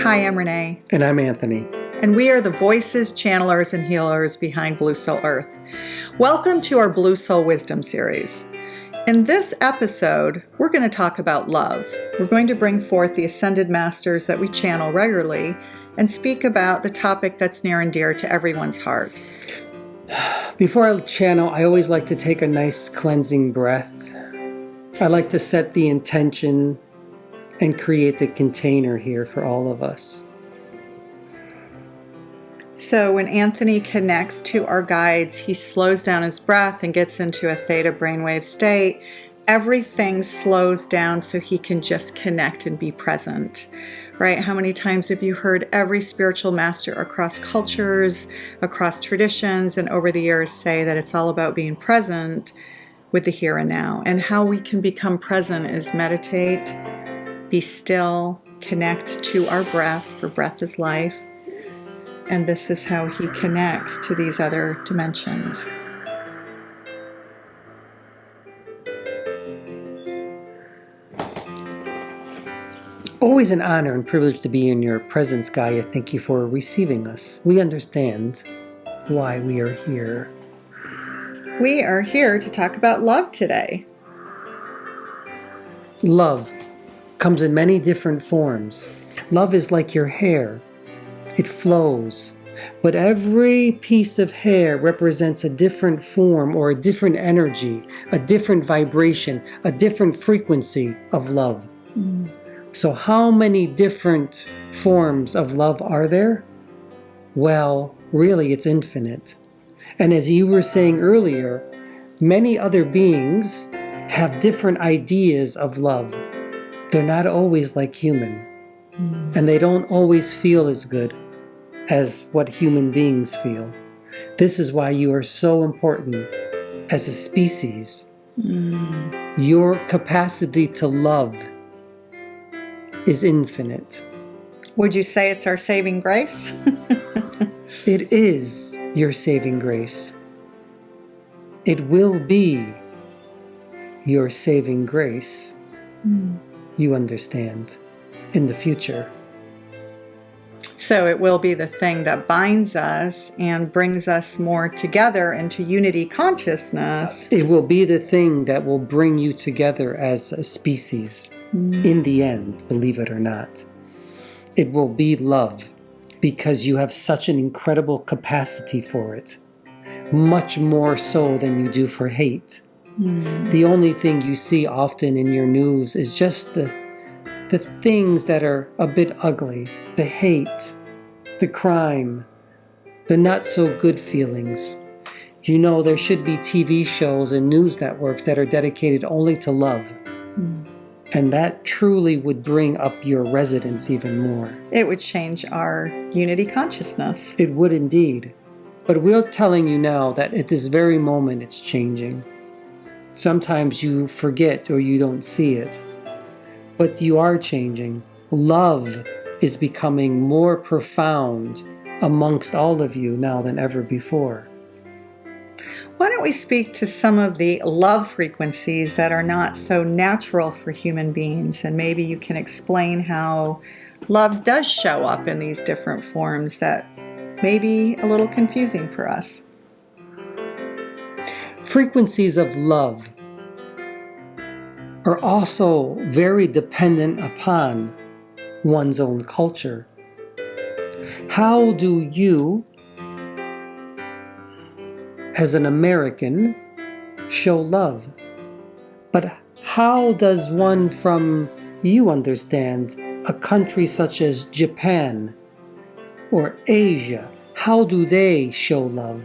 Hi, I'm Renee. And I'm Anthony. And we are the voices, channelers, and healers behind Blue Soul Earth. Welcome to our Blue Soul Wisdom series. In this episode, we're going to talk about love. We're going to bring forth the Ascended Masters that we channel regularly and speak about the topic that's near and dear to everyone's heart. Before I channel, I always like to take a nice cleansing breath. I like to set the intention and create the container here for all of us. So when Anthony connects to our guides, he slows down his breath and gets into a theta brainwave state. Everything slows down so he can just connect and be present, right? How many times have you heard every spiritual master across cultures, across traditions, and over the years say that it's all about being present with the here and now? And how we can become present is meditate, be still, connect to our breath, for breath is life. And this is how he connects to these other dimensions. Always an honor and privilege to be in your presence, Gaia. Thank you for receiving us. We understand why we are here. We are here to talk about love today. Love comes in many different forms. Love is like your hair. It flows. But every piece of hair represents a different form or a different energy, a different vibration, a different frequency of love. So how many different forms of love are there? Well, really it's infinite. And as you were saying earlier, many other beings have different ideas of love. They're not always like human. And they don't always feel as good as what human beings feel. This is why you are so important as a species. Your capacity to love is infinite. Would you say it's our saving grace? It is your saving grace. It will be your saving grace. You understand, in the future. So it will be the thing that binds us and brings us more together into unity consciousness. It will be the thing that will bring you together as a species. In the end, believe it or not. It will be love because you have such an incredible capacity for it. Much more so than you do for hate. The only thing you see often in your news is just the things that are a bit ugly. The hate, the crime, the not so good feelings. You know, there should be TV shows and news networks that are dedicated only to love. And that truly would bring up your resonance even more. It would change our unity consciousness. It would indeed. But we're telling you now that at this very moment it's changing. Sometimes you forget or you don't see it. But you are changing. Love is becoming more profound amongst all of you now than ever before. Why don't we speak to some of the love frequencies that are not so natural for human beings, and maybe you can explain how love does show up in these different forms that may be a little confusing for us. Frequencies of love are also very dependent upon one's own culture. How do you, as an American, show love? But how does one from you understand a country such as Japan or Asia? How do they show love?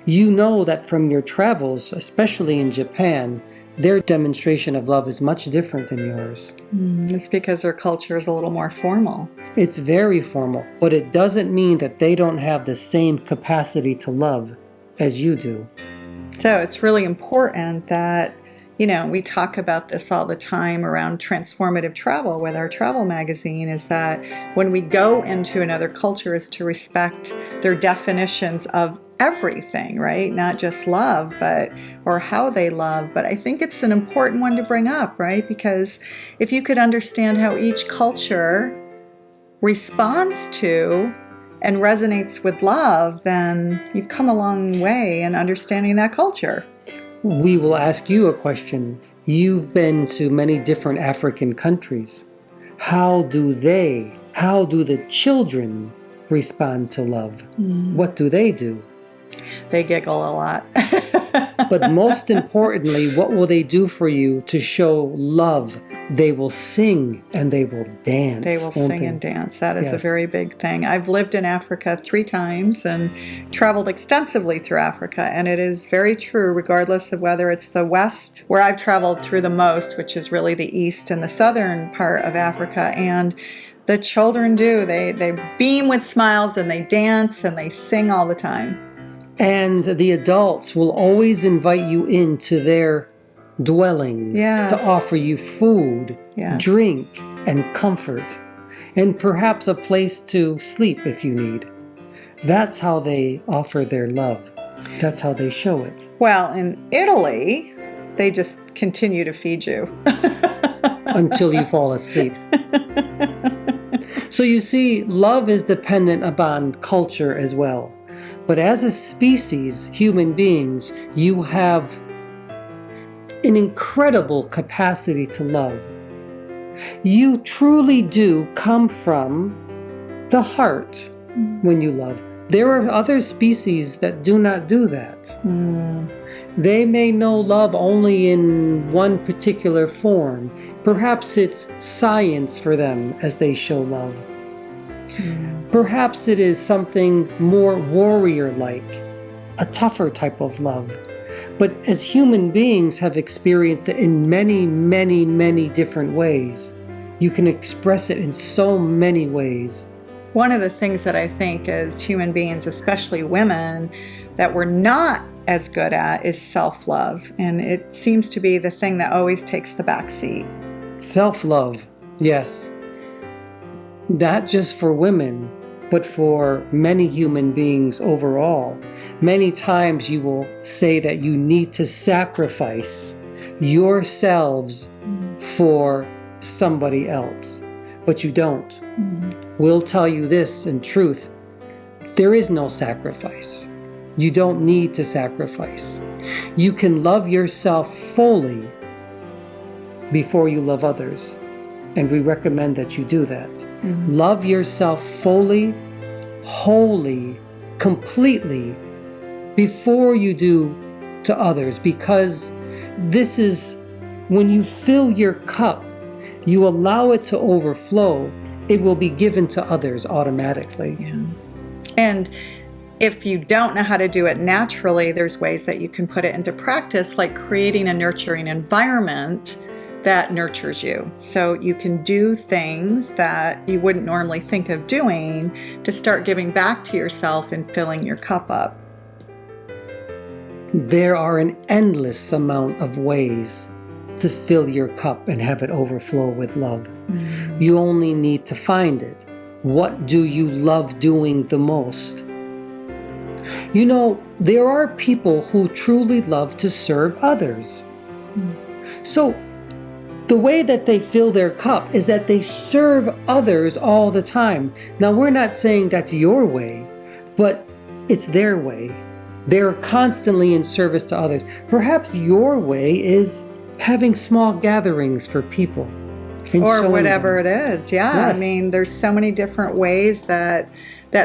You know that from your travels, especially in Japan, their demonstration of love is much different than yours. It's because their culture is a little more formal. It's very formal, but it doesn't mean that they don't have the same capacity to love as you do. So it's really important that, we talk about this all the time around transformative travel with our travel magazine, is that when we go into another culture is to respect their definitions of everything, right? Not just love, or how they love. But I think it's an important one to bring up, right? Because if you could understand how each culture responds to and resonates with love, then you've come a long way in understanding that culture. We will ask you a question. You've been to many different African countries. How do the children respond to love? What do? They giggle a lot. But most importantly, what will they do for you to show love? They will sing and they will dance. They will sing and dance. That is a very big thing. I've lived in Africa 3 times and traveled extensively through Africa. And it is very true, regardless of whether it's the West, where I've traveled through the most, which is really the East and the Southern part of Africa. And the children do. They beam with smiles and they dance and they sing all the time. And the adults will always invite you into their dwellings to offer you food, drink, and comfort, and perhaps a place to sleep if you need. That's how they offer their love. That's how they show it. Well, in Italy, they just continue to feed you. Until you fall asleep. So you see, love is dependent upon culture as well. But as a species, human beings, you have an incredible capacity to love. You truly do come from the heart when you love. There are other species that do not do that. They may know love only in one particular form. Perhaps it's science for them as they show love. Perhaps it is something more warrior-like, a tougher type of love. But as human beings have experienced it in many, many, many different ways. You can express it in so many ways. One of the things that I think as human beings, especially women, that we're not as good at is self-love. And it seems to be the thing that always takes the back seat. Self-love, yes. Not just for women, but for many human beings overall. Many times you will say that you need to sacrifice yourselves for somebody else, but you don't. We'll tell you this in truth. There is no sacrifice. You don't need to sacrifice. You can love yourself fully before you love others. And we recommend that you do that. Love yourself fully, wholly, completely before you do to others. Because this is when you fill your cup, you allow it to overflow, it will be given to others automatically. And if you don't know how to do it naturally, there's ways that you can put it into practice, like creating a nurturing environment that nurtures you. So you can do things that you wouldn't normally think of doing to start giving back to yourself and filling your cup up. There are an endless amount of ways to fill your cup and have it overflow with love. You only need to find it. What do you love doing the most? You know, there are people who truly love to serve others. So the way that they fill their cup is that they serve others all the time. Now, we're not saying that's your way, but it's their way. They're constantly in service to others. Perhaps your way is having small gatherings for people. Or whatever it is. Yes. I mean, there's so many different ways that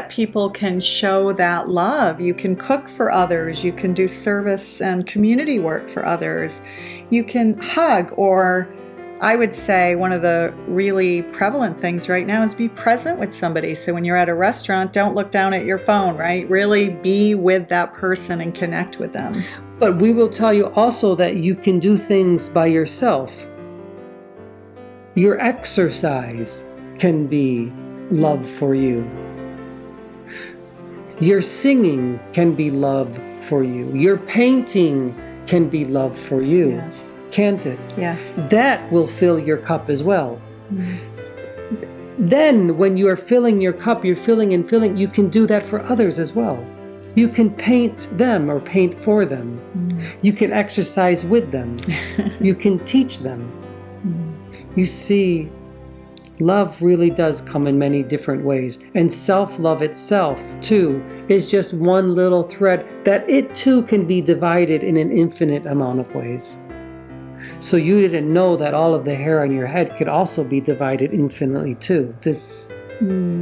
people can show that love. You can cook for others. You can do service and community work for others. You can hug, or I would say one of the really prevalent things right now is be present with somebody. So when you're at a restaurant, don't look down at your phone, right? Really be with that person and connect with them. But we will tell you also that you can do things by yourself. Your exercise can be love for you. Your singing can be love for you. Your painting can be love for you. Yes. Can't it? Yes. That will fill your cup as well. Then when you are filling your cup, you're filling and filling, you can do that for others as well. You can paint them or paint for them. You can exercise with them. You can teach them. You see, Love really does come in many different ways. And self-love itself, too, is just one little thread that it, too, can be divided in an infinite amount of ways. So you didn't know that all of the hair on your head could also be divided infinitely, too.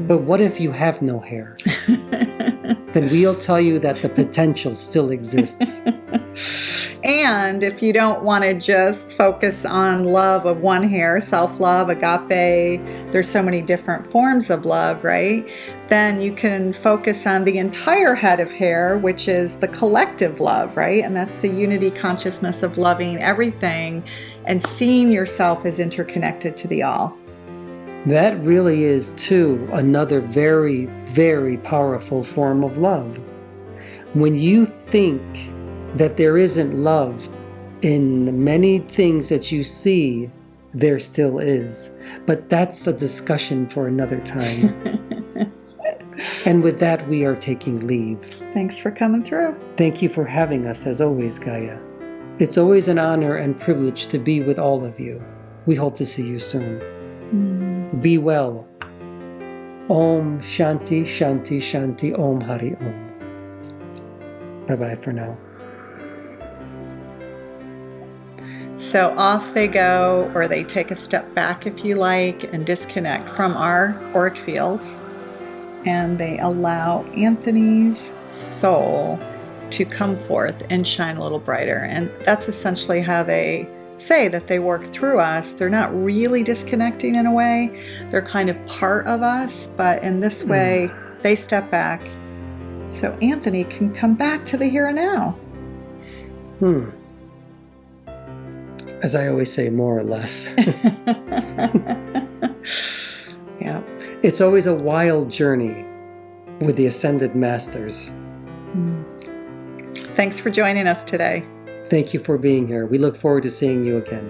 But what if you have no hair? Then we'll tell you that the potential still exists. And if you don't want to just focus on love of one hair, self-love, agape, there's so many different forms of love, right? Then you can focus on the entire head of hair, which is the collective love, right? And that's the unity consciousness of loving everything and seeing yourself as interconnected to the all. That really is, too, another very, very powerful form of love. When you think that there isn't love in many things that you see, there still is. But that's a discussion for another time. And with that, we are taking leave. Thanks for coming through. Thank you for having us, as always, Gaia. It's always an honor and privilege to be with all of you. We hope to see you soon. Be well. Om Shanti Shanti Shanti Om Hari Om. Bye-bye for now. So off they go, or they take a step back if you like, and disconnect from our auric fields. And they allow Anthony's soul to come forth and shine a little brighter. And that's essentially how they say that they work through us. They're not really disconnecting in a way. They're kind of part of us, but in this way, they step back. So Anthony can come back to the here and now. As I always say, more or less. Yeah. It's always a wild journey with the Ascended Masters. Thanks for joining us today. Thank you for being here. We look forward to seeing you again.